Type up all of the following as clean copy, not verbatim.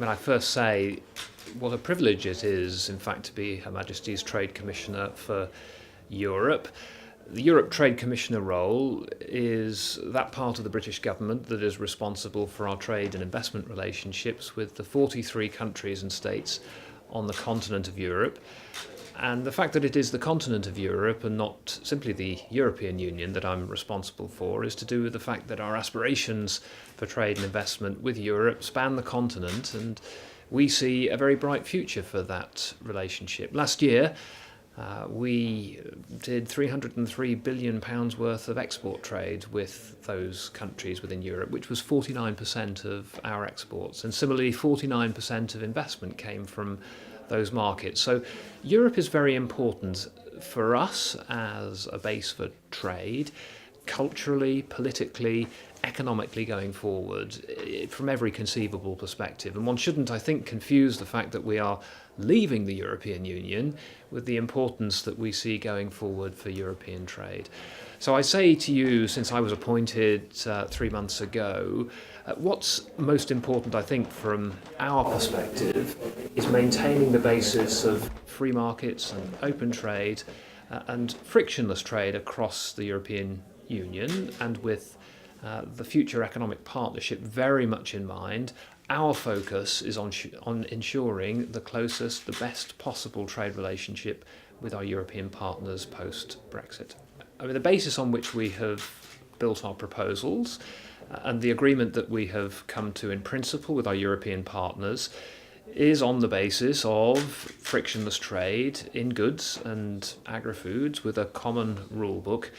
I first say what a privilege it is, in fact, to be Her Majesty's Trade Commissioner for Europe. The Europe Trade Commissioner role is that part of the British government that is responsible for our trade and investment relationships with the 43 countries and states on the continent of Europe. And the fact that it is the continent of Europe and not simply the European Union that I'm responsible for is to do with the fact that our aspirations for trade and investment with Europe span the continent, and we see a very bright future for that relationship. Last year, we did £303 billion worth of export trade with those countries within Europe, which was 49% of our exports. And similarly, 49% of investment came from those markets. So Europe is very important for us as a base for trade, culturally, politically, economically going forward, from every conceivable perspective. And one shouldn't, I think, confuse the fact that we are leaving the European Union with the importance that we see going forward for European trade. So I say to you, since I was appointed 3 months ago, what's most important, I think, from our perspective, is maintaining the basis of free markets and open trade and frictionless trade across the European Union, and with the future economic partnership very much in mind. Our focus is on ensuring the closest, the best possible trade relationship with our European partners post-Brexit. The basis on which we have built our proposals and the agreement that we have come to in principle with our European partners is on the basis of frictionless trade in goods and agri-foods with a common rule book,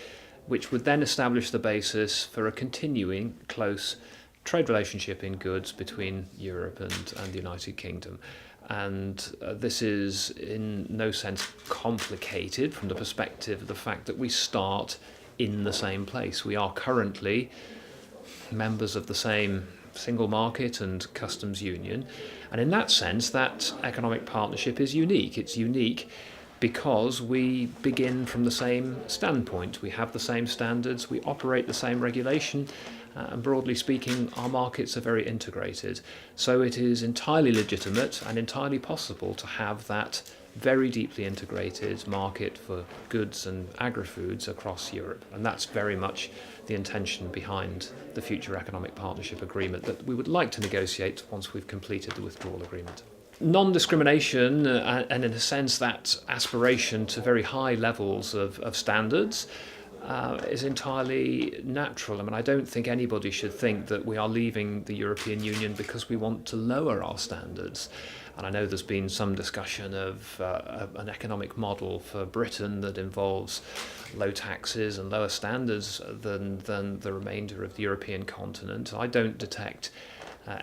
which would then establish the basis for a continuing close trade relationship in goods between Europe and the United Kingdom. And this is in no sense complicated from the perspective of the fact that we start in the same place. We are currently members of the same single market and customs union, and in that sense that economic partnership is unique. It's unique because we begin from the same standpoint. We have the same standards, we operate the same regulation, and broadly speaking, our markets are very integrated. So it is entirely legitimate and entirely possible to have that very deeply integrated market for goods and agri-foods across Europe. And that's very much the intention behind the future economic partnership agreement that we would like to negotiate once we've completed the withdrawal agreement. Non-discrimination and in a sense that aspiration to very high levels of standards is entirely natural. I don't think anybody should think that we are leaving the European Union because we want to lower our standards. And I know there's been some discussion of an economic model for Britain that involves low taxes and lower standards than the remainder of the European continent. I don't detect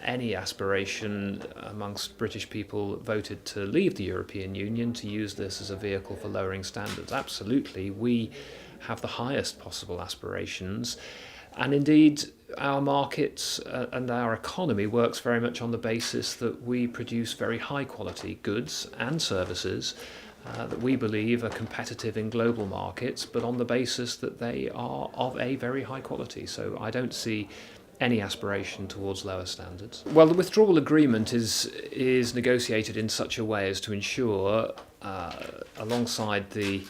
any aspiration amongst British people that voted to leave the European Union to use this as a vehicle for lowering standards. Absolutely, we have the highest possible aspirations, and indeed our markets and our economy works very much on the basis that we produce very high quality goods and services that we believe are competitive in global markets, but on the basis that they are of a very high quality. So I don't see any aspiration towards lower standards. Well, the withdrawal agreement is negotiated in such a way as to ensure, alongside the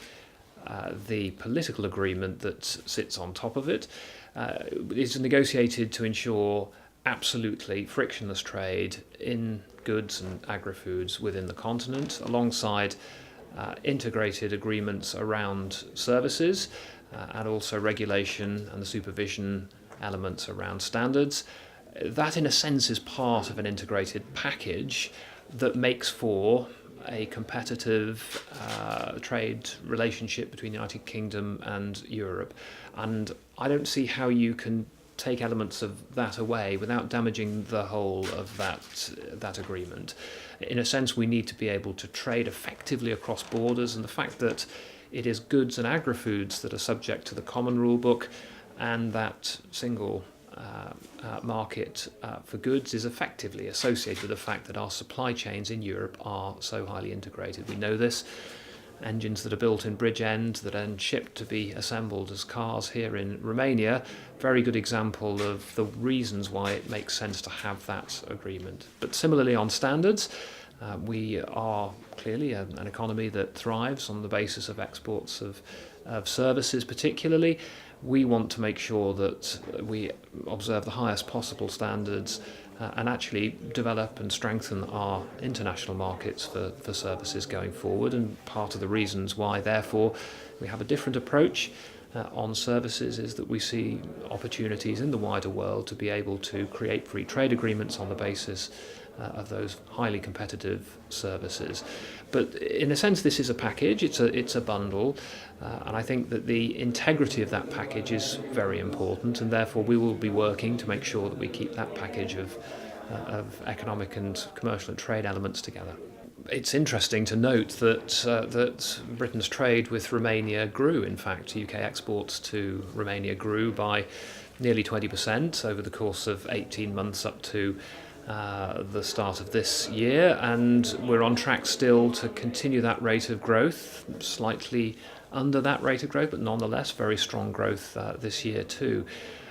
political agreement that sits on top of it, is negotiated to ensure absolutely frictionless trade in goods and agri-foods within the continent, alongside integrated agreements around services and also regulation and the supervision elements around standards. That, in a sense, is part of an integrated package that makes for a competitive trade relationship between the United Kingdom and Europe. And I don't see how you can take elements of that away without damaging the whole of that agreement. In a sense, we need to be able to trade effectively across borders, and the fact that it is goods and agri-foods that are subject to the common rule book and that single market for goods is effectively associated with the fact that our supply chains in Europe are so highly integrated. We know this. engines that are built in Bridgend that are then shipped to be assembled as cars here in Romania. Very good example of the reasons why it makes sense to have that agreement. But similarly on standards, we are clearly an economy that thrives on the basis of exports of services particularly. We want to make sure that we observe the highest possible standards and actually develop and strengthen our international markets for services going forward. And part of the reasons why, therefore, we have a different approach on services is that we see opportunities in the wider world to be able to create free trade agreements on the basis of those highly competitive services. But in a sense, this is a package, it's a bundle, and I think that the integrity of that package is very important, and therefore we will be working to make sure that we keep that package of economic and commercial and trade elements together. It's interesting to note that Britain's trade with Romania grew. In fact, UK exports to Romania grew by nearly 20% over the course of 18 months up to the start of this year, and we're on track still to continue that rate of growth, slightly under that rate of growth, but nonetheless very strong growth this year too.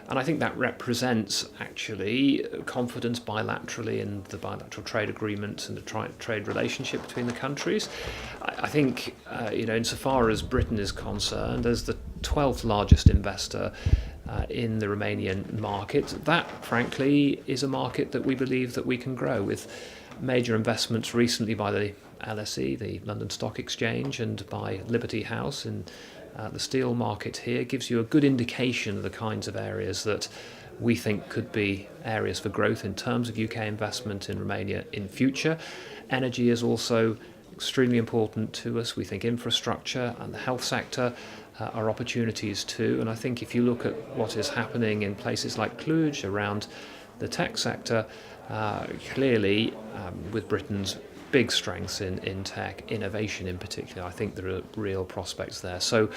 And I think that represents actually confidence bilaterally in the bilateral trade agreement and the trade relationship between the countries. I think, insofar as Britain is concerned, as the 12th largest investor in the Romanian market, that frankly is a market that we believe that we can grow, with major investments recently by the LSE, the London Stock Exchange, and by Liberty House in the steel market here. Gives you a good indication of the kinds of areas that we think could be areas for growth in terms of UK investment in Romania in future. Energy is also extremely important to us. We think infrastructure and the health sector are opportunities too. And I think if you look at what is happening in places like Cluj around the tech sector, clearly with Britain's big strengths in tech, innovation in particular, I think there are real prospects there. So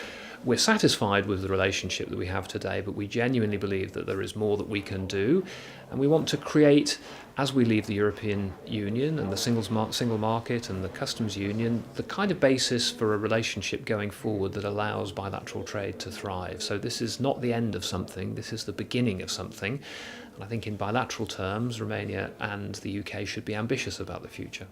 we're satisfied with the relationship that we have today, but we genuinely believe that there is more that we can do. And we want to create, as we leave the European Union and the single market and the customs union, the kind of basis for a relationship going forward that allows bilateral trade to thrive. So this is not the end of something, this is the beginning of something. And I think in bilateral terms, Romania and the UK should be ambitious about the future.